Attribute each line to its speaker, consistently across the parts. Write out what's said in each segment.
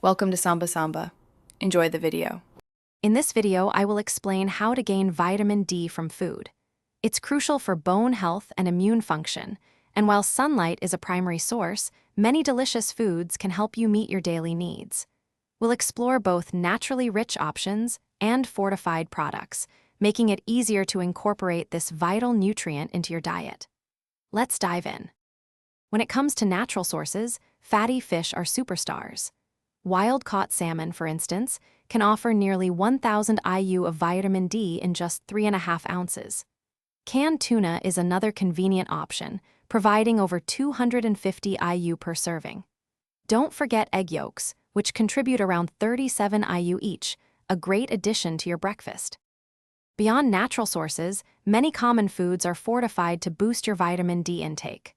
Speaker 1: Welcome to Samba Samba. Enjoy the video.
Speaker 2: In this video, I will explain how to gain vitamin D from food. It's crucial for bone health and immune function, and while sunlight is a primary source, many delicious foods can help you meet your daily needs. We'll explore both naturally rich options and fortified products, making it easier to incorporate this vital nutrient into your diet. Let's dive in. When it comes to natural sources, fatty fish are superstars. Wild-caught salmon, for instance, can offer nearly 1,000 IU of vitamin D in just 3.5 ounces. Canned tuna is another convenient option, providing over 250 IU per serving. Don't forget egg yolks, which contribute around 37 IU each, a great addition to your breakfast. Beyond natural sources, many common foods are fortified to boost your vitamin D intake.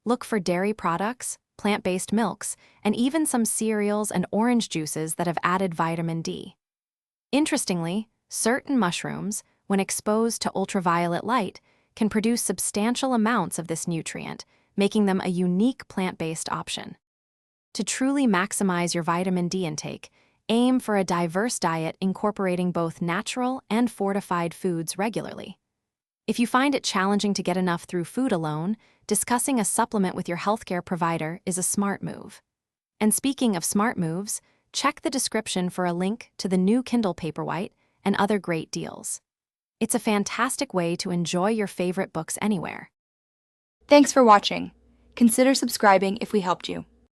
Speaker 2: Look for dairy products, plant-based milks, and even some cereals and orange juices that have added vitamin D. Interestingly, certain mushrooms, when exposed to ultraviolet light, can produce substantial amounts of this nutrient, making them a unique plant-based option. To truly maximize your vitamin D intake, aim for a diverse diet incorporating both natural and fortified foods regularly. If you find it challenging to get enough through food alone, discussing a supplement with your healthcare provider is a smart move. And speaking of smart moves, check the description for a link to the new Kindle Paperwhite and other great deals. It's a fantastic way to enjoy your favorite books anywhere.
Speaker 3: Thanks for watching. Consider subscribing if we helped you.